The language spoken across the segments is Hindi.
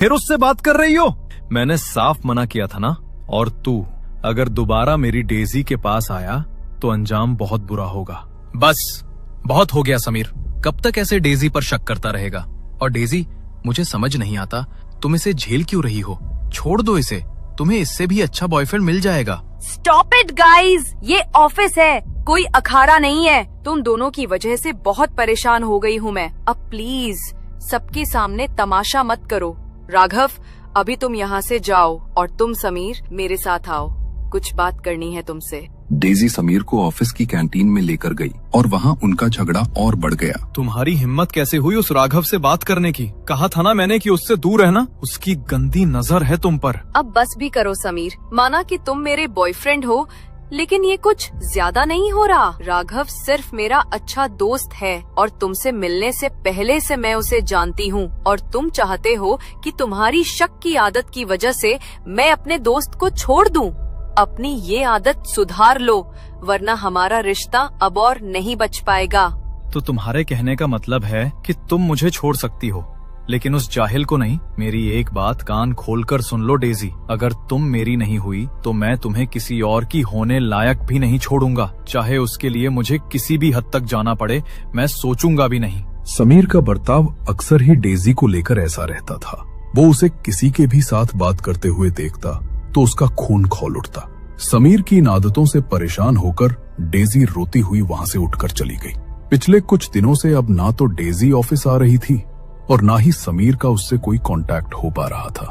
फिर उससे बात कर रही हो? मैंने साफ मना किया था ना। और तू अगर दोबारा मेरी डेजी के पास आया तो अंजाम बहुत बुरा होगा। बस बहुत हो गया समीर, कब तक ऐसे डेजी पर शक करता रहेगा? और डेजी, मुझे समझ नहीं आता तुम इसे झेल क्यों रही हो? छोड़ दो इसे, तुम्हें इससे भी अच्छा बॉयफ्रेंड मिल जाएगा। स्टॉप इट गाइज, ये ऑफिस है, कोई अखाड़ा नहीं है। तुम दोनों की वजह से बहुत परेशान हो गई हूँ मैं। अब प्लीज सबके सामने तमाशा मत करो। राघव, अभी तुम यहाँ से जाओ और तुम समीर मेरे साथ आओ, कुछ बात करनी है तुमसे। डेजी समीर को ऑफिस की कैंटीन में लेकर गई और वहाँ उनका झगड़ा और बढ़ गया। तुम्हारी हिम्मत कैसे हुई उस राघव से बात करने की? कहा था ना मैंने कि उससे दूर रहना, उसकी गंदी नजर है तुम पर। अब बस भी करो समीर, माना कि तुम मेरे बॉयफ्रेंड हो, लेकिन ये कुछ ज्यादा नहीं हो रहा। राघव सिर्फ मेरा अच्छा दोस्त है और तुमसे मिलने से पहले से मैं उसे जानती हूँ। और तुम चाहते हो कि तुम्हारी शक की आदत की वजह से मैं अपने दोस्त को छोड़ दूँ। अपनी ये आदत सुधार लो, वरना हमारा रिश्ता अब और नहीं बच पाएगा। तो तुम्हारे कहने का मतलब है कि तुम मुझे छोड़ सकती हो, लेकिन उस जाहिल को नहीं। मेरी एक बात कान खोलकर सुन लो डेजी, अगर तुम मेरी नहीं हुई तो मैं तुम्हें किसी और की होने लायक भी नहीं छोड़ूंगा। चाहे उसके लिए मुझे किसी भी हद तक जाना पड़े, मैं सोचूंगा भी नहीं। समीर का बर्ताव अक्सर ही डेजी को लेकर ऐसा रहता था। वो उसे किसी के भी साथ बात करते हुए देखता तो उसका खून खौल उठता। समीर की इन आदतों से परेशान होकर डेजी रोती हुई वहाँ से उठकर चली गई। पिछले कुछ दिनों से अब ना तो डेजी ऑफिस आ रही थी और ना ही समीर का उससे कोई कांटेक्ट हो पा रहा था।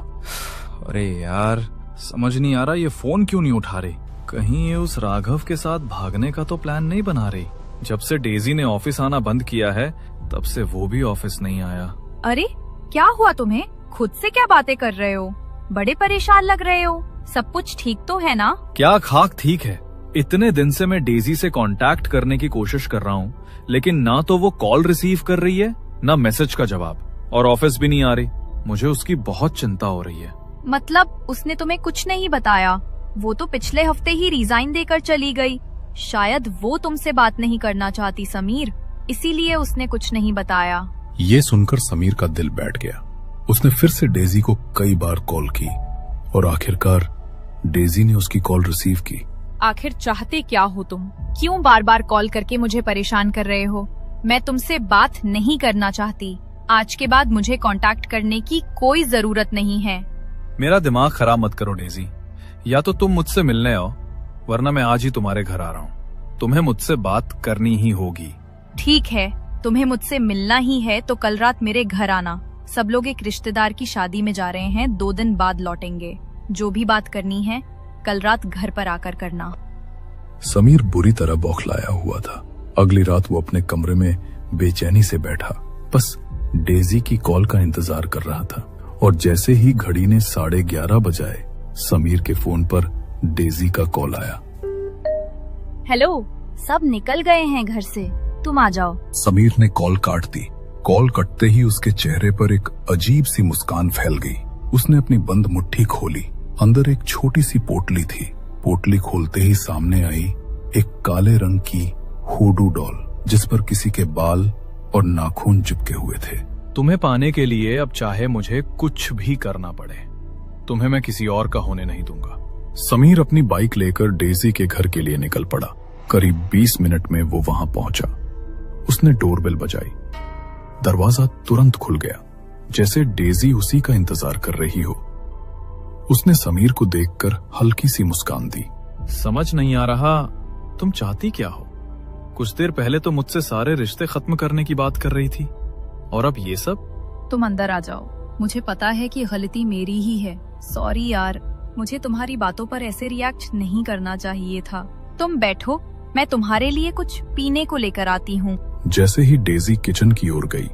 अरे यार, समझ नहीं आ रहा ये फोन क्यों नहीं उठा रही। कहीं ये उस राघव के साथ भागने का तो प्लान नहीं बना रही। जब से डेजी ने ऑफिस आना बंद किया है तब से वो भी ऑफिस नहीं आया। अरे क्या हुआ तुम्हें? खुद से क्या बातें कर रहे हो? बड़े परेशान लग रहे हो। सब कुछ ठीक तो है ना? क्या खाक ठीक है। इतने दिन से मैं डेजी से कांटेक्ट करने की कोशिश कर रहा हूँ, लेकिन ना तो वो कॉल रिसीव कर रही है ना मैसेज का जवाब, और ऑफिस भी नहीं आ रही। मुझे उसकी बहुत चिंता हो रही है। मतलब उसने तुम्हें कुछ नहीं बताया? वो तो पिछले हफ्ते ही रिजाइन देकर चली गई। शायद वो तुमसे बात नहीं करना चाहती समीर, इसीलिए उसने कुछ नहीं बताया। ये सुनकर समीर का दिल बैठ गया। उसने फिर से डेजी को कई बार कॉल की और आखिरकार डेजी ने उसकी कॉल रिसीव की। आखिर चाहते क्या हो तुम? क्यों बार बार कॉल करके मुझे परेशान कर रहे हो? मैं तुमसे बात नहीं करना चाहती। आज के बाद मुझे कांटेक्ट करने की कोई जरूरत नहीं है। मेरा दिमाग खराब मत करो डेजी। या तो तुम मुझसे मिलने आओ, वरना मैं आज ही तुम्हारे घर आ रहा हूँ। तुम्हें मुझसे बात करनी ही होगी। ठीक है, तुम्हें मुझसे मिलना ही है तो कल रात मेरे घर आना। सब लोग एक रिश्तेदार की शादी में जा रहे हैं, 2 दिन बाद लौटेंगे। जो भी बात करनी है कल रात घर पर आकर करना। समीर बुरी तरह बौखलाया हुआ था। अगली रात वो अपने कमरे में बेचैनी से बैठा, बस डेजी की कॉल का इंतजार कर रहा था। और जैसे ही घड़ी ने 11:30 बजाए, समीर के फोन पर डेजी का कॉल आया। हेलो, सब निकल गए हैं घर से, तुम आ जाओ। समीर ने कॉल काट दी। कॉल कटते ही उसके चेहरे पर एक अजीब सी मुस्कान फैल गई। उसने अपनी बंद मुट्ठी खोली। अंदर एक छोटी सी पोटली थी। पोटली खोलते ही सामने आई एक काले रंग की हुडू डॉल, जिस पर किसी के बाल और नाखून चिपके हुए थे। तुम्हें पाने के लिए अब चाहे मुझे कुछ भी करना पड़े, तुम्हें मैं किसी और का होने नहीं दूंगा। समीर अपनी बाइक लेकर डेजी के घर के लिए निकल पड़ा। करीब 20 मिनट में वो वहां पहुंचा। उसने डोरबेल बजाई। दरवाजा तुरंत खुल गया, जैसे डेजी उसी का इंतजार कर रही हो। उसने समीर को देखकर हल्की सी मुस्कान दी। समझ नहीं आ रहा तुम चाहती क्या हो? कुछ देर पहले तो मुझसे सारे रिश्ते खत्म करने की बात कर रही थी, और अब ये सब? तुम अंदर आ जाओ। मुझे पता है कि गलती मेरी ही है। सॉरी यार, मुझे तुम्हारी बातों पर ऐसे रिएक्ट नहीं करना चाहिए था। तुम बैठो, मैं तुम्हारे लिए कुछ पीने को लेकर आती हूँ। जैसे ही डेजी किचन की ओर गई,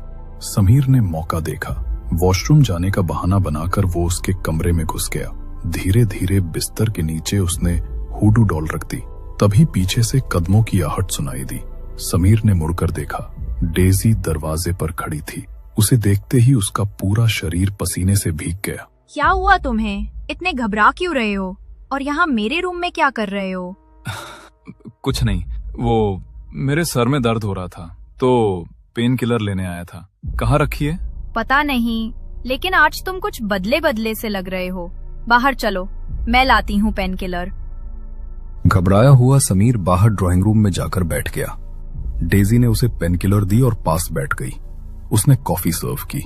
समीर ने मौका देखा। वॉशरूम जाने का बहाना बनाकर वो उसके कमरे में घुस गया। धीरे धीरे बिस्तर के नीचे उसने हुडू डॉल रख दी। तभी पीछे से कदमों की आहट सुनाई दी। समीर ने मुड़कर देखा। डेजी दरवाजे पर खड़ी थी। उसे देखते ही उसका पूरा शरीर पसीने से भीग गया। क्या हुआ तुम्हें? इतने घबरा क्यों रहे हो? और यहाँ मेरे रूम में क्या कर रहे हो? कुछ नहीं, वो मेरे सर में दर्द हो रहा था तो पेन किलर लेने आया था। कहाँ रखी है? पता नहीं, लेकिन आज तुम कुछ बदले बदले से लग रहे हो। बाहर चलो, मैं लाती हूँ पेन किलर। घबराया हुआ समीर बाहर ड्राइंग रूम में जाकर बैठ गया। डेजी ने उसे पेन किलर दी और पास बैठ गई। उसने कॉफी सर्व की।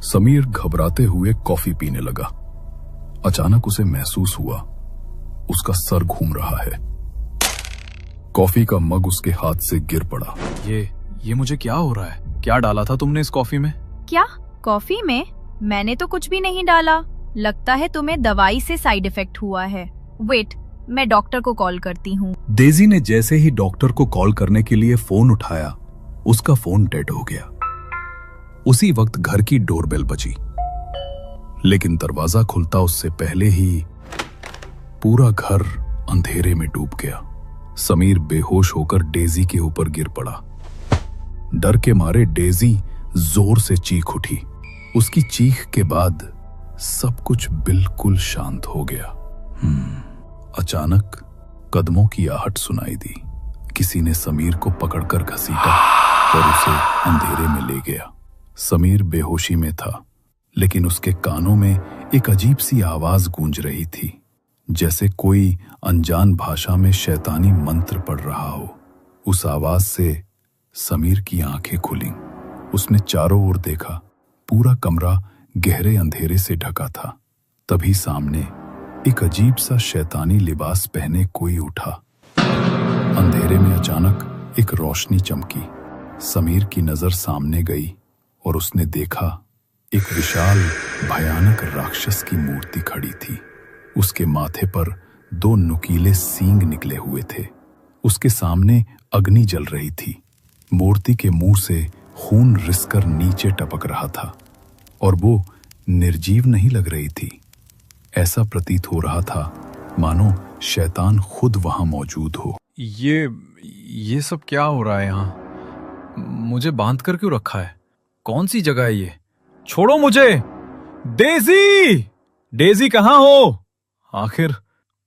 समीर घबराते हुए कॉफी पीने लगा। अचानक उसे महसूस हुआ उसका सर घूम रहा है। कॉफी का मग उसके हाथ से गिर पड़ा। ये मुझे क्या हो रहा है? क्या डाला था तुमने इस कॉफी में? क्या? कॉफी में? मैंने तो कुछ भी नहीं डाला। लगता है तुम्हें दवाई से साइड इफेक्ट हुआ है। वेट, मैं डॉक्टर को कॉल करती हूँ। डेजी ने जैसे ही डॉक्टर को कॉल करने के लिए फोन उठाया, उसका फोन डेड हो गया। उसी वक्त घर की डोरबेल बजी, लेकिन दरवाजा खुलता उससे पहले ही पूरा घर अंधेरे में डूब गया। समीर बेहोश होकर डेजी के ऊपर गिर पड़ा। डर के मारे डेजी जोर से चीख उठी। उसकी चीख के बाद सब कुछ बिल्कुल शांत हो गया। अचानक कदमों की आहट सुनाई दी। किसी ने समीर को पकड़कर घसीटा और उसे अंधेरे में ले गया। समीर बेहोशी में था, लेकिन उसके कानों में एक अजीब सी आवाज गूंज रही थी, जैसे कोई अनजान भाषा में शैतानी मंत्र पढ़ रहा हो। उस आवाज से समीर की आंखें खुलीं। उसने चारों ओर देखा। पूरा कमरा गहरे अंधेरे से ढका था। तभी सामने एक अजीब सा शैतानी लिबास पहने कोई उठा। अंधेरे में अचानक एक रोशनी चमकी। समीर की नजर सामने गई और उसने देखा एक विशाल भयानक राक्षस की मूर्ति खड़ी थी। उसके माथे पर 2 नुकीले सींग निकले हुए थे। उसके सामने अग्नि जल रही थी। मूर्ति के मुंह से खून रिसकर नीचे टपक रहा था और वो निर्जीव नहीं लग रही थी। ऐसा प्रतीत हो रहा था मानो शैतान खुद वहां मौजूद हो। ये सब क्या हो रहा है यहाँ? मुझे बांध कर क्यों रखा है? कौन सी जगह है ये? छोड़ो मुझे! डेजी! डेजी कहाँ हो? आखिर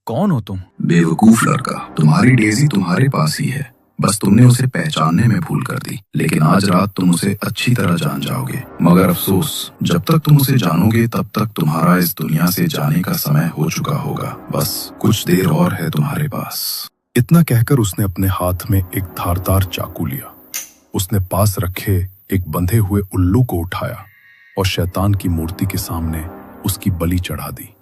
कौन हो तुम? बेवकूफ लड़का, तुम्हारी डेजी तुम्हारे पास ही है। बस तुमने उसे पहचानने में भूल कर दी। लेकिन आज रात तुम उसे अच्छी तरह जान जाओगे। मगर अफसोस, जब तक तुम उसे जानोगे तब तक तुम्हारा इस दुनिया से जाने का समय हो चुका होगा। बस कुछ देर और है तुम्हारे पास। इतना कहकर उसने अपने हाथ में एक धारदार चाकू लिया। उसने पास रखे एक बंधे हुए उल्लू को उठाया और शैतान की मूर्ति के सामने उसकी बलि चढ़ा दी।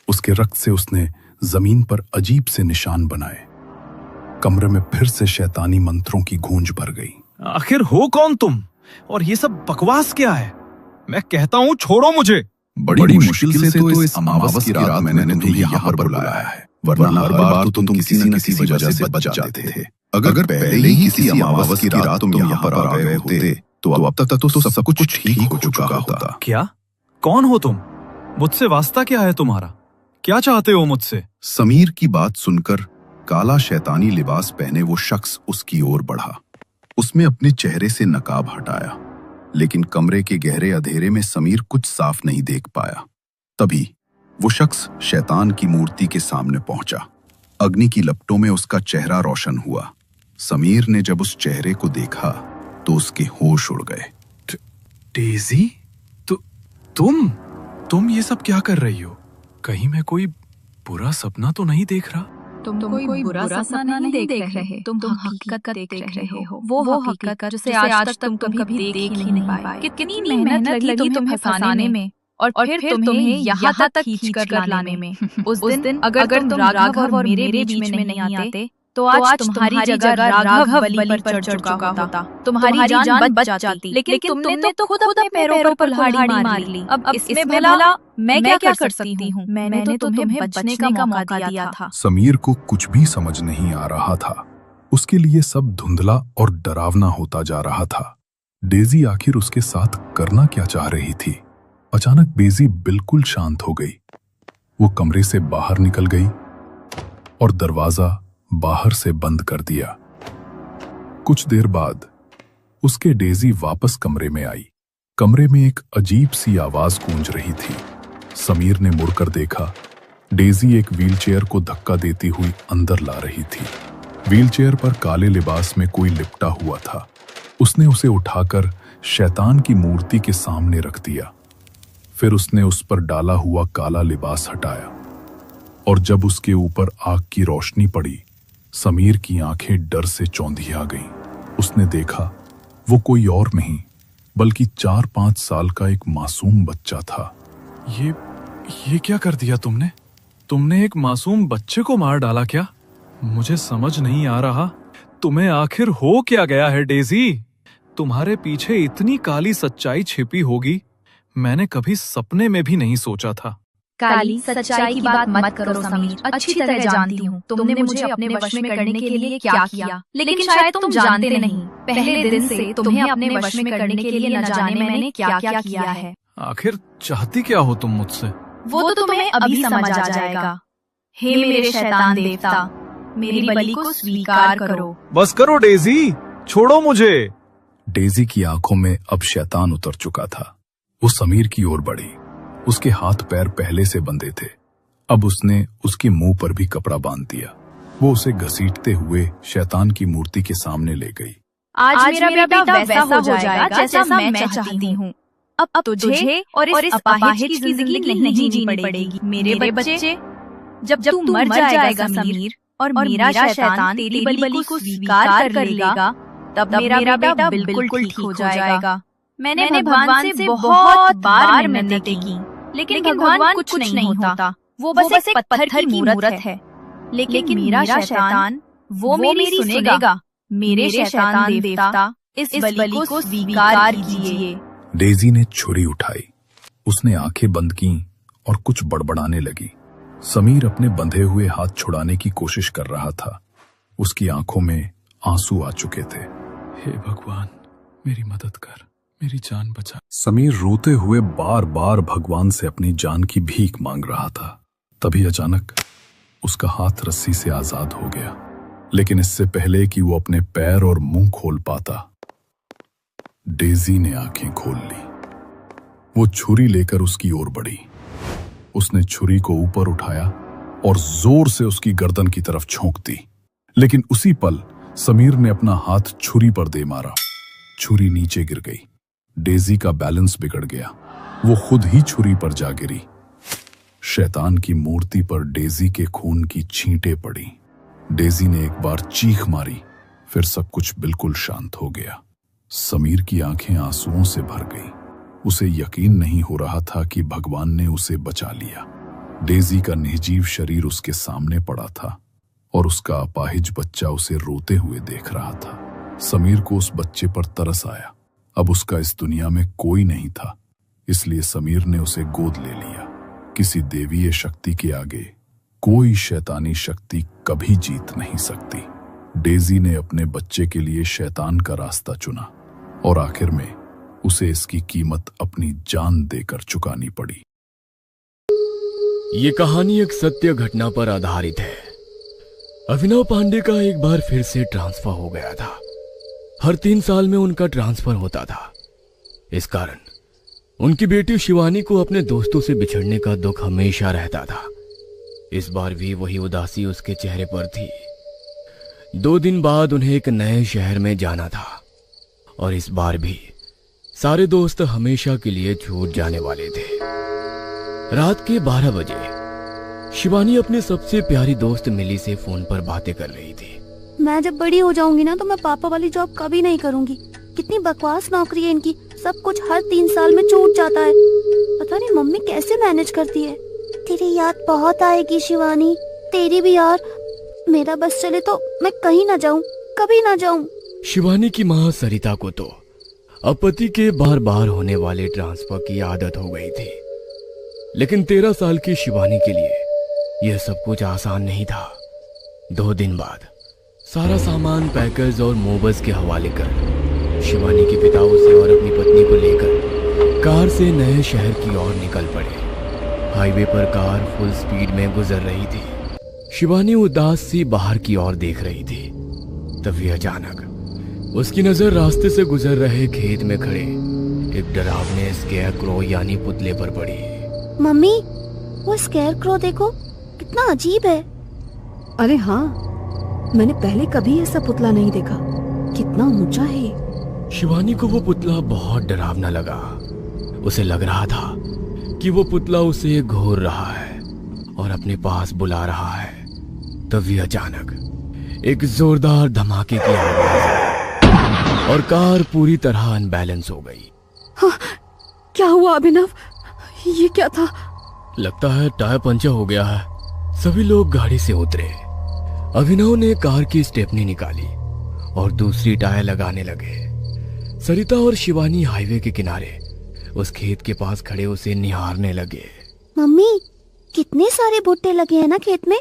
उसके रक्त से उसने जमीन पर अजीब से निशान बनाए। कमरे में फिर से शैतानी मंत्रों की गूंज भर गई। आखिर हो कौन तुम? और ये सब बकवास क्या है? मैं कहता हूँ छोड़ो मुझे। बड़ी मुश्किल से तो इस अमावस की रात मैंने तुम्हें यहाँ पर बुलाया है, वरना हर बार तो तुम किसी न किसी वजह से बच जाते थे। अगर पहले ही किसी अमावस की रात तुम यहाँ पर आ गए होते तो अब तक तो सब कुछ ठीक हो चुका होता। क्या? कौन हो तुम? मुझसे वास्ता क्या है तुम्हारा? क्या चाहते हो मुझसे? समीर की बात सुनकर काला शैतानी लिबास पहने वो शख्स उसकी ओर बढ़ा। उसने अपने चेहरे से नकाब हटाया, लेकिन कमरे के गहरे अंधेरे में समीर कुछ साफ नहीं देख पाया। तभी वो शख्स शैतान की मूर्ति के सामने पहुंचा। अग्नि की लपटों में उसका चेहरा रोशन हुआ। समीर ने जब उस चेहरे को देखा तो उसके होश उड़ गए। डेजी, तुम ये सब क्या कर रही हो? कहीं मैं कोई बुरा सपना तो नहीं देख रहा? तुम कोई बुरा सपना नहीं देख रहे, तुम हकीकत देख रहे हो। वो हकीकत जिसे आज तक तुम कभी देख ही नहीं पाए। कितनी मेहनत लगी तुम्हें फंसाने में और फिर तुम्हें यहाँ तक खींच कर लाने में। उस दिन अगर तुम राघव और मेरे बीच में नहीं आते तो आज तुम्हारी जगह राघव बलि पर चढ़ चुका होता। तुम्हारी जान बच जाती। लेकिन तुमने तो खुद अपने पैरों पर कुल्हाड़ी मार ली। अब इसमें भला मैं क्या कर सकती हूँ? मैंने तो तुम्हें बचने का मौका दिया था। समीर को कुछ भी समझ नहीं आ रहा था। उसके लिए सब धुंधला और डरावना होता जा रहा था। डेजी आखिर उसके साथ करना क्या चाह रही थी? अचानक डेजी बिल्कुल शांत हो गई। वो कमरे से बाहर निकल गई और दरवाजा बाहर से बंद कर दिया। कुछ देर बाद उसके डेजी वापस कमरे में आई। कमरे में एक अजीब सी आवाज गूंज रही थी। समीर ने मुड़कर देखा। डेजी एक व्हीलचेयर को धक्का देती हुई अंदर ला रही थी। व्हीलचेयर पर काले लिबास में कोई लिपटा हुआ था। उसने उसे उठाकर शैतान की मूर्ति के सामने रख दिया फिर उसने उस पर डाला हुआ काला लिबास हटाया और जब उसके ऊपर आग की रोशनी पड़ी, समीर की आंखें डर से चौंधिया गईं। उसने देखा वो कोई और नहीं बल्कि 4-5 साल का एक मासूम बच्चा था। ये क्या कर दिया तुमने? तुमने एक मासूम बच्चे को मार डाला क्या? मुझे समझ नहीं आ रहा, तुम्हें आखिर हो क्या गया है डेजी? तुम्हारे पीछे इतनी काली सच्चाई छिपी होगी, मैंने कभी सपने में भी नहीं सोचा था। काली सच्चाई की बात मत करो समीर, अच्छी तरह जानती हूँ तुमने मुझे अपने वश में करने के लिए क्या किया, लेकिन शायद तुम जानते नहीं, पहले दिन से तुम्हें अपने वश में करने के लिए न जाने मैंने क्या क्या किया है। आखिर चाहती क्या हो तुम मुझसे? वो तो तुम्हें अभी समझ आ जाएगा। हे मेरे शैतान देवता, मेरी बलि को स्वीकार करो। बस करो डेजी, छोड़ो मुझे। डेजी की आंखों में अब शैतान उतर चुका था। वो समीर की ओर बढ़ी। उसके हाथ पैर पहले से बंधे थे, अब उसने उसके मुंह पर भी कपड़ा बांध दिया। वो उसे घसीटते हुए शैतान की मूर्ति के सामने ले गई। आज मेरा बेटा वैसा हो जाएगा जैसा मैं चाहती हूँ। अब तुझे और इस अपाहिज की जिंदगी नहीं जीनी पड़ेगी मेरे बच्चे। जब तू मर जाएगा समीर और मेरा शैतान तेरी बलि को स्वीकार कर लेगा, तब मेरा बेटा बिल्कुल ठीक हो जाएगा। मैंने भगवान से बहुत बार मिन्नतें की, लेकिन भगवान कुछ नहीं होता। वो बस एक पत्थर की मूरत है। लेकिन मेरा शैतान वो मेरी सुनेगा। मेरे शैतान देवता, इस बलि को स्वीकार कीजिए। डेजी ने छुरी उठाई। उसने आंखें बंद की और कुछ बड़बड़ाने लगी। समीर अपने बंधे हुए हाथ छुड़ाने की कोशिश कर रहा था। उसकी आंखों में आंसू आ चुके थे। हे भगवान, मेरी मदद कर, मेरी जान बचा। समीर रोते हुए बार बार भगवान से अपनी जान की भीख मांग रहा था। तभी अचानक उसका हाथ रस्सी से आजाद हो गया, लेकिन इससे पहले कि वो अपने पैर और मुंह खोल पाता, डेजी ने आंखें खोल ली। वो छुरी लेकर उसकी ओर बढ़ी। उसने छुरी को ऊपर उठाया और जोर से उसकी गर्दन की तरफ झोंक दी, लेकिन उसी पल समीर ने अपना हाथ छुरी पर दे मारा। छुरी नीचे गिर गई। डेजी का बैलेंस बिगड़ गया। वो खुद ही छुरी पर जा गिरी। शैतान की मूर्ति पर डेजी के खून की छींटें पड़ी। डेजी ने एक बार चीख मारी, फिर सब कुछ बिल्कुल शांत हो गया। समीर की आंखें आंसुओं से भर गईं। उसे यकीन नहीं हो रहा था कि भगवान ने उसे बचा लिया। डेजी का निर्जीव शरीर उसके सामने पड़ा था और उसका अपाहिज बच्चा उसे रोते हुए देख रहा था। समीर को उस बच्चे पर तरस आया। अब उसका इस दुनिया में कोई नहीं था, इसलिए समीर ने उसे गोद ले लिया। किसी देवीय शक्ति के आगे कोई शैतानी शक्ति कभी जीत नहीं सकती। डेजी ने अपने बच्चे के लिए शैतान का रास्ता चुना और आखिर में उसे इसकी कीमत अपनी जान देकर चुकानी पड़ी। ये कहानी एक सत्य घटना पर आधारित है। अभिनव पांडे का एक बार फिर से ट्रांसफर हो गया था। हर 3 साल में उनका ट्रांसफर होता था। इस कारण उनकी बेटी शिवानी को अपने दोस्तों से बिछड़ने का दुख हमेशा रहता था। इस बार भी वही उदासी उसके चेहरे पर थी। 2 दिन बाद उन्हें एक नए शहर में जाना था और इस बार भी सारे दोस्त हमेशा के लिए छूट जाने वाले थे। रात के 12 बजे शिवानी अपनी सबसे प्यारी दोस्त मिली से फोन पर बातें कर रही थी। मैं जब बड़ी हो जाऊंगी ना तो मैं पापा वाली जॉब कभी नहीं करूंगी। कितनी बकवास नौकरी है इनकी, सब कुछ हर 3 साल में छूट जाता है। पता नहीं मम्मी कैसे मैनेज करती है। तेरी याद बहुत आएगी शिवानी, तेरी भी यार। मेरा बस चले तो मैं कहीं ना जाऊं, कभी ना जाऊं। शिवानी की माँ सरिता को तो अब पति के बार बार होने वाले ट्रांसफर की आदत हो गई थी, लेकिन 13 साल की शिवानी के लिए यह सब कुछ आसान नहीं था। 2 दिन बाद सारा सामान पैकेज और मोबस के हवाले कर शिवानी के पिता उसे और अपनी पत्नी को लेकर कार से नए शहर की ओर निकल पड़े। हाईवे पर कार फुल स्पीड में गुजर रही थी। शिवानी उदास सी बाहर की ओर देख रही थी। तभी अचानक उसकी नजर रास्ते से गुजर रहे खेत में खड़े एक डरावने स्केयरक्रो यानी पुतले पर पड़ी। मम्मी, वो स्केयरक्रो देखो, कितना अजीब है। अरे हाँ, मैंने पहले कभी ऐसा पुतला नहीं देखा। कितना ऊंचा है। शिवानी को वो पुतला बहुत डरावना लगा। उसे लग रहा था कि वो पुतला उसे घूर रहा है और अपने पास बुला रहा है, तभी अचानक एक जोरदार धमाके की आवाज आई और कार पूरी तरह अनबैलेंस हो गई। हाँ, क्या हुआ अभिनव? ये क्या था? लगता है टायर पंचर हो गया है। सभी लोग गाड़ी से उतरे। अभिनव ने कार की स्टेपनी निकाली और दूसरी टायर लगाने लगे। सरिता और शिवानी हाईवे के किनारे उस खेत के पास खड़े उसे निहारने लगे। मम्मी, कितने सारे भुट्टे लगे हैं ना खेत में।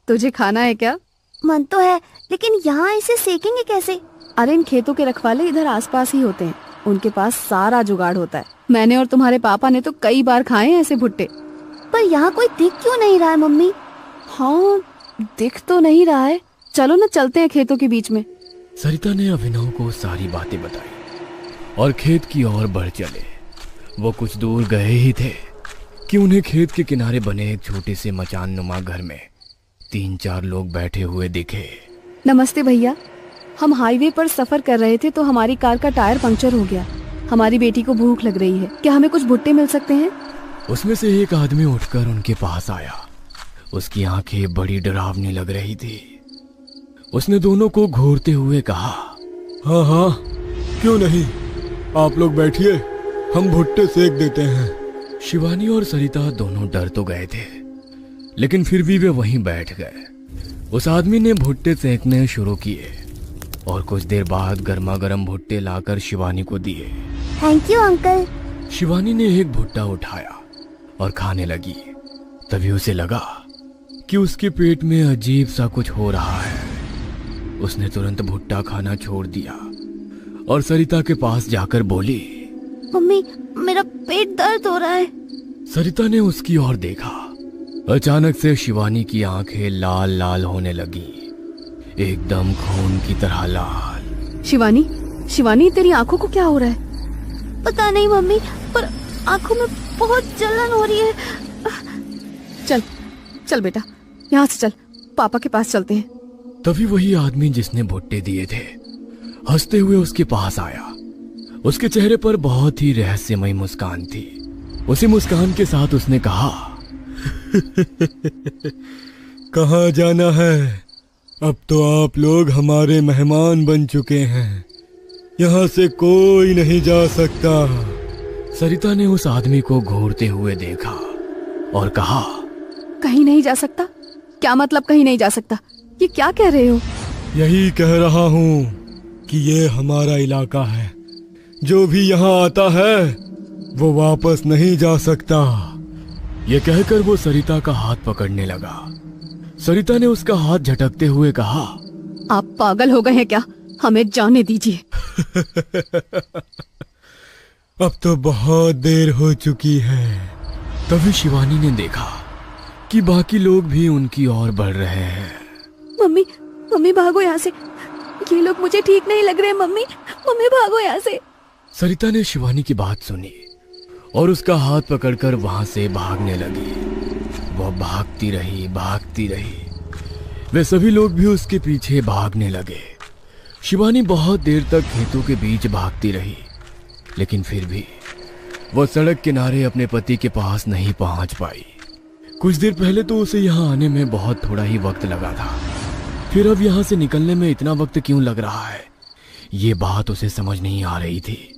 तुझे खाना है क्या? मन तो है, लेकिन यहाँ इसे सेकेंगे कैसे? अरे इन खेतों के रखवाले इधर आसपास ही होते हैं, उनके पास सारा जुगाड़ होता है। मैंने और तुम्हारे पापा ने तो कई बार खाए हैं ऐसे भुट्टे। पर यहाँ कोई दिख क्यों नहीं रहा है मम्मी? हाँ, दिख तो नहीं रहा है। चलो ना चलते हैं खेतों के बीच में। सरिता ने अभिनव को सारी बातें बताई और खेत की ओर बढ़ चले। वो कुछ दूर गए ही थे कि उन्हें खेत के किनारे बने एक छोटे से मचान नुमा घर में 3-4 लोग बैठे हुए दिखे। नमस्ते भैया, हम हाईवे पर सफर कर रहे थे तो हमारी कार का टायर पंक्चर हो गया। हमारी बेटी को भूख लग रही है, क्या हमें कुछ भुट्टे मिल सकते हैं? उसमें से एक आदमी उठकर उनके पास आया। उसकी आंखें बड़ी डरावनी लग रही थी। उसने दोनों को घूरते हुए कहा, हाँ हाँ, क्यों नहीं, आप लोग बैठिए, हम भुट्टे सेक देते हैं। शिवानी और सरिता दोनों डर तो गए थे, लेकिन फिर भी वे वहीं बैठ गए। उस आदमी ने भुट्टे सेकने शुरू किए और कुछ देर बाद गर्मा गर्म भुट्टे लाकर शिवानी को दिए। Thank you uncle. शिवानी ने एक भुट्टा उठाया और खाने लगी। तभी उसे लगा कि उसके पेट में अजीब सा कुछ हो रहा है। उसने तुरंत भुट्टा खाना छोड़ दिया और सरिता के पास जाकर बोली, मम्मी, मेरा पेट दर्द हो रहा है। सरिता ने उसकी ओर देखा। अचानक से शिवानी की आंखें लाल लाल होने लगी, एकदम खून की तरह लाल। शिवानी, शिवानी तेरी आंखों को क्या हो रहा है? पता नहीं मम्मी, पर आंखों में बहुत जलन हो रही है। चल चल बेटा, यहाँ से चल, पापा के पास चलते हैं। तभी वही आदमी जिसने भुट्टे दिए थे हंसते हुए उसके पास आया। उसके चेहरे पर बहुत ही रहस्यमयी मुस्कान थी। उसी मुस्कान के साथ उसने कहा, कहाँ जाना है? अब तो आप लोग हमारे मेहमान बन चुके हैं, यहाँ से कोई नहीं जा सकता। सरिता ने उस आदमी को घूरते हुए देखा और कहा, कहीं नहीं जा सकता? क्या मतलब कहीं नहीं जा सकता? ये क्या कह रहे हो? यही कह रहा हूँ कि ये हमारा इलाका है, जो भी यहाँ आता है वो वापस नहीं जा सकता। ये कहकर वो सरिता का हाथ पकड़ने लगा। सरिता ने उसका हाथ झटकते हुए कहा, आप पागल हो गए हैं क्या? हमें जाने दीजिए। अब तो बहुत देर हो चुकी है। तभी शिवानी ने देखा कि बाकी लोग भी उनकी ओर बढ़ रहे हैं। मम्मी, मम्मी भागो यहाँ से, ये लोग मुझे ठीक नहीं लग रहे। मम्मी, मम्मी भागो यहाँ से। सरिता ने शिवानी की बात सुनी और उसका हाथ पकड़कर वहां से भागने लगी। वह भागती रही। वे सभी लोग भी उसके पीछे भागने लगे। शिवानी बहुत देर तक खेतों के बीच भागती रही, लेकिन फिर भी वह सड़क किनारे अपने पति के पास नहीं पहुंच पाई। कुछ देर पहले तो उसे यहाँ आने में बहुत थोड़ा ही वक्त लगा था, फिर अब यहाँ से निकलने में इतना वक्त क्यों लग रहा है, ये बात उसे समझ नहीं आ रही थी।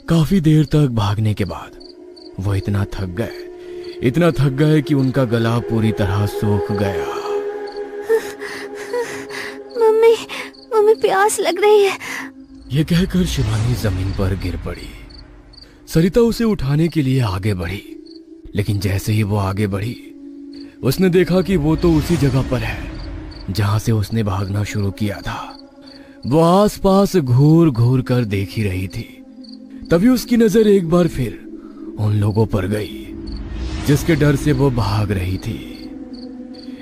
काफी देर तक भागने के बाद वो इतना थक गए कि उनका गला पूरी तरह सूख गया। मम्मी, मम्मी प्यास लग रही है। ये कहकर शिवानी जमीन पर गिर पड़ी। सरिता उसे उठाने के लिए आगे बढ़ी, लेकिन जैसे ही वो आगे बढ़ी उसने देखा कि वो तो उसी जगह पर है जहां से उसने भागना शुरू किया था। वो आसपास घूर घूर कर देख ही रही थी। तभी उसकी नजर एक बार फिर उन लोगों पर गई जिसके डर से वो भाग रही थी।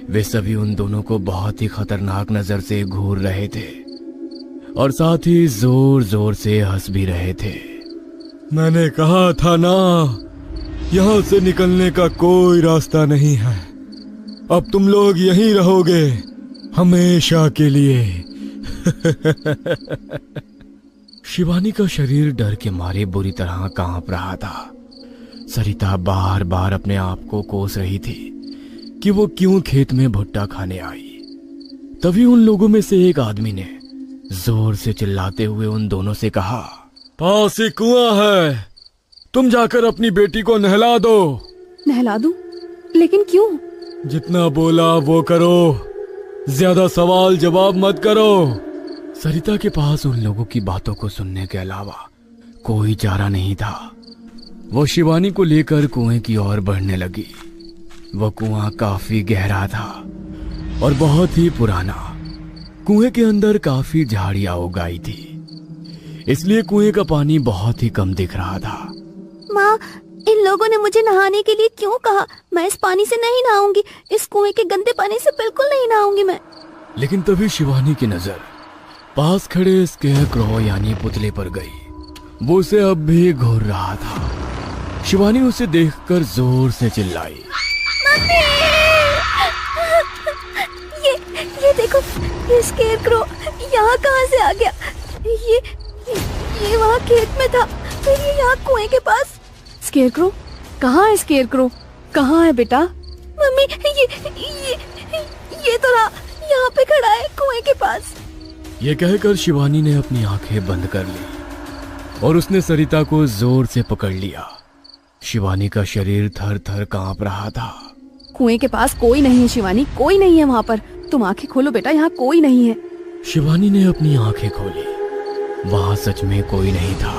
वे सभी उन दोनों को बहुत ही खतरनाक नजर से घूर रहे थे और साथ ही जोर जोर से हंस भी रहे थे। मैंने कहा था ना, यहाँ से निकलने का कोई रास्ता नहीं है। अब तुम लोग यहीं रहोगे हमेशा के लिए। शिवानी का शरीर डर के मारे बुरी तरह कांप रहा था। सरिता बार बार अपने आप को कोस रही थी कि वो क्यों खेत में भुट्टा खाने आई। तभी उन लोगों में से एक आदमी ने जोर से चिल्लाते हुए उन दोनों से कहा, पास ही कुआं है, तुम जाकर अपनी बेटी को नहला दो। नहला दूं? लेकिन क्यों? जितना बोला वो करो, ज्यादा सवाल जवाब मत करो। सरिता के पास उन लोगों की बातों को सुनने के अलावा कोई चारा नहीं था। वो शिवानी को लेकर कुएं की ओर बढ़ने लगी। वह कुआं काफी गहरा था और बहुत ही पुराना। कुएं के अंदर काफी झाड़ियां उगाई थी, इसलिए कुएं का पानी बहुत ही कम दिख रहा था। माँ, इन लोगों ने मुझे नहाने के लिए क्यों कहा? मैं इस पानी से नहीं नहाऊंगी, इस कुएं के गंदे पानी से बिल्कुल नहीं नहाऊंगी मैं। लेकिन तभी शिवानी की नजर पास खड़े स्केयरक्रो यानी पुतले पर गई। वो उसे अब भी घूर रहा था। शिवानी उसे देखकर जोर से चिल्लाई, मम्मी! ये देखो, ये स्केयरक्रो यहाँ कहाँ से आ गया? ये वहाँ खेत में था, फिर ये यहाँ कुएं के पास। स्केयरक्रो? कहाँ है स्केयरक्रो? कहाँ है बेटा? मम्मी, ये तो रहा, यहाँ पे खड़ा है कुएं के पास। ये कहकर शिवानी ने अपनी आंखें बंद कर ली और उसने सरिता को जोर से पकड़ लिया। शिवानी का शरीर थर थर कांप रहा था। कुएं के पास कोई नहीं है शिवानी, कोई नहीं है वहाँ पर। तुम आंखें खोलो बेटा, यहाँ कोई नहीं है। शिवानी ने अपनी आंखें खोली। वहाँ सच में कोई नहीं था।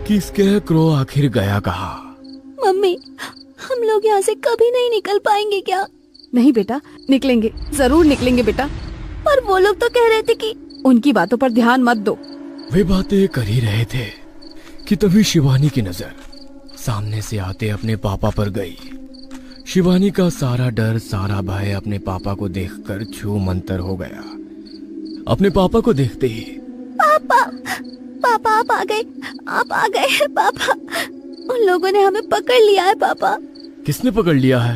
कि स्केयरक्रो आखिर गया कहाँ? मम्मी, हम लोग यहाँ से कभी नहीं निकल पाएंगे क्या? नहीं बेटा, निकलेंगे, जरूर निकलेंगे बेटा। पर वो लोग तो कह रहे थे कि... उनकी बातों पर ध्यान मत दो। वे बातें कर ही रहे थे कि तभी शिवानी की नजर सामने से आते अपने पापा पर गई। शिवानी का सारा डर, सारा भय अपने पापा को देखकर छू मंतर हो गया। अपने पापा को देखते ही, पापा आप आ गए पापा। उन लोगों ने हमें पकड़ लिया है पापा। किसने पकड़ लिया है?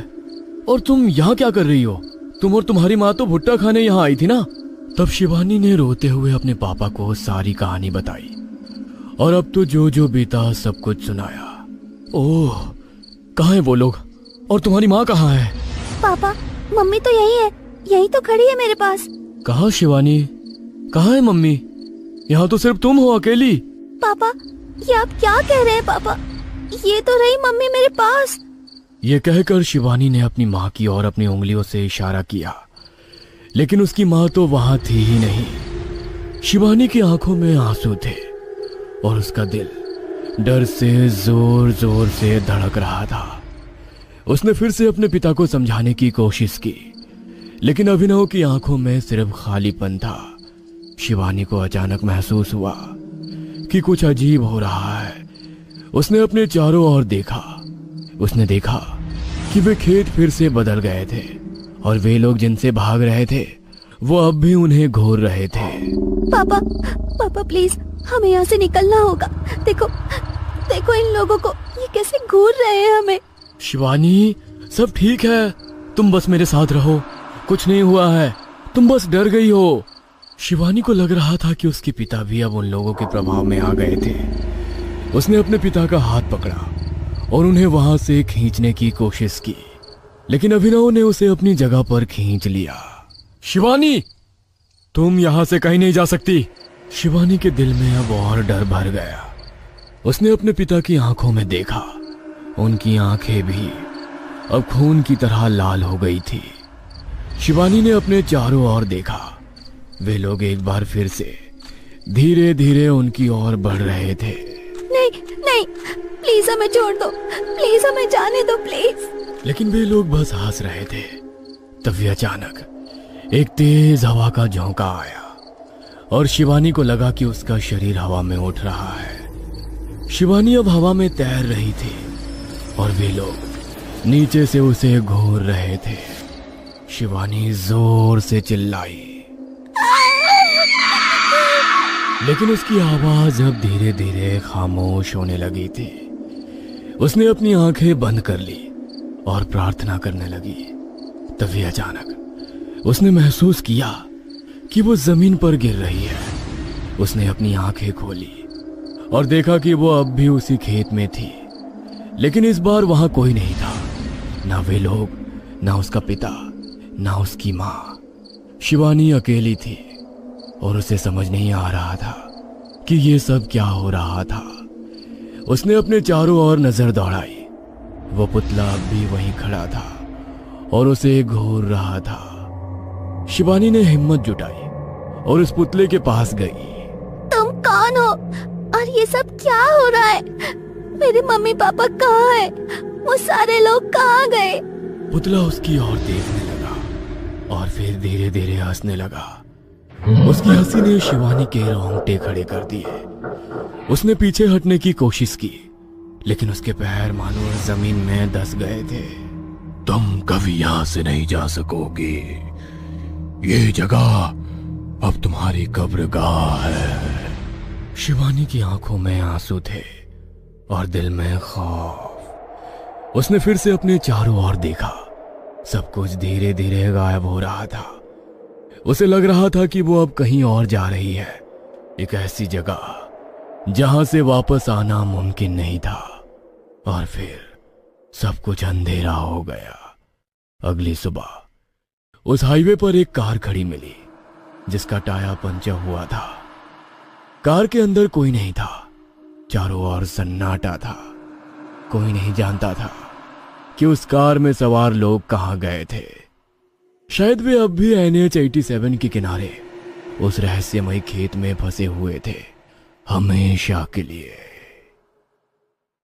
और तुम यहाँ क्या कर रही हो? तुम और तुम्हारी माँ तो भुट्टा खाने यहाँ आई थी ना? तब शिवानी ने रोते हुए अपने पापा को सारी कहानी बताई और अब तो जो जो बीता सब कुछ सुनाया। ओह, कहाँ है वो लोग? और तुम्हारी माँ कहाँ है? पापा, मम्मी तो यही है, यही तो खड़ी है मेरे पास। कहाँ शिवानी? कहाँ है मम्मी? यहाँ तो सिर्फ तुम हो अकेली। पापा, ये आप क्या कह रहे हैं पापा? ये तो रही मम्मी मेरे पास। ये कहकर शिवानी ने अपनी माँ की ओर अपनी उंगलियों से इशारा किया, लेकिन उसकी माँ तो वहां थी ही नहीं। शिवानी की आंखों में आंसू थे और उसका दिल डर से जोर जोर से धड़क रहा था। उसने फिर से अपने पिता को समझाने की कोशिश की, लेकिन अभिनव की आंखों में सिर्फ खालीपन था। शिवानी को अचानक महसूस हुआ कि कुछ अजीब हो रहा है। उसने अपने चारों ओर देखा। उसने देखा कि वे खेत फिर से बदल गए थे और वे लोग जिनसे भाग रहे थे वो अब भी उन्हें घूर रहे थे। पापा प्लीज, हमें यहाँ से निकलना होगा। देखो इन लोगों को, ये कैसे घूर रहे हैं हमें। शिवानी, सब ठीक है, तुम बस मेरे साथ रहो, कुछ नहीं हुआ है, तुम बस डर गई हो। शिवानी को लग रहा था कि उसके पिता भी अब उन लोगों के प्रभाव में आ गए थे। उसने अपने पिता का हाथ पकड़ा और उन्हें वहां से खींचने की कोशिश की, लेकिन अभिनव ने उसे अपनी जगह पर खींच लिया। शिवानी, तुम यहां से कहीं नहीं जा सकती। शिवानी के दिल में अब और डर भर गया। उसने अपने पिता की आंखों में देखा। उनकी आंखें भी अब खून की तरह लाल हो गई थी। शिवानी ने अपने चारों ओर देखा। वे लोग एक बार फिर से धीरे धीरे उनकी ओर बढ़ रहे थे। नहीं, प्लीज हमें छोड़ दो, प्लीज हमें जाने दो प्लीज। लेकिन वे लोग बस हंस रहे थे। तभी अचानक एक तेज हवा का झोंका आया और शिवानी को लगा कि उसका शरीर हवा में उठ रहा है। शिवानी अब हवा में तैर रही थी और वे लोग नीचे से उसे घूर रहे थे। शिवानी जोर से चिल्लाई, लेकिन उसकी आवाज अब धीरे धीरे खामोश होने लगी थी। उसने अपनी आंखें बंद कर ली और प्रार्थना करने लगी। तभी अचानक उसने महसूस किया कि वो जमीन पर गिर रही है। उसने अपनी आंखें खोली और देखा कि वो अब भी उसी खेत में थी, लेकिन इस बार वहां कोई नहीं था, ना वे लोग, ना उसका पिता, ना उसकी माँ। शिवानी अकेली थी और उसे समझ नहीं आ रहा था कि ये सब क्या हो रहा था। उसने अपने चारों ओर नजर दौड़ाई। वो पुतला अब भी वहीं खड़ा था और उसे घूर रहा था। शिवानी ने हिम्मत जुटाई और उस पुतले के पास गई। तुम कौन हो और ये सब क्या हो रहा है? मेरे मम्मी पापा कहाँ है? वो सारे लोग कहाँ गए? पुतला उसकी ओर देखने लगा और फिर धीरे धीरे हंसने लगा। उसकी हंसी ने शिवानी के रोंगटे खड़े कर दिए। उसने पीछे हटने की कोशिश की, लेकिन उसके पैर मानो जमीन में धंस गए थे। तुम कभी यहाँ से नहीं जा सकोगे। ये जगह अब तुम्हारी कब्रगाह है। शिवानी की आंखों में आंसू थे और दिल में खौफ। उसने फिर से अपने चारों ओर देखा। सब कुछ धीरे धीरे गायब हो रहा था। उसे लग रहा था कि वो अब कहीं और जा रही है, एक ऐसी जगह जहां से वापस आना मुमकिन नहीं था। और फिर सब कुछ अंधेरा हो गया। अगली सुबह उस हाईवे पर एक कार खड़ी मिली जिसका टायर पंचर हुआ था। कार के अंदर कोई नहीं था, चारों ओर सन्नाटा था। कोई नहीं जानता था कि उस कार में सवार लोग कहां गए थे। शायद वे अब भी NH 87 के किनारे उस रहस्यमय खेत में फंसे हुए थे, हमेशा के लिए।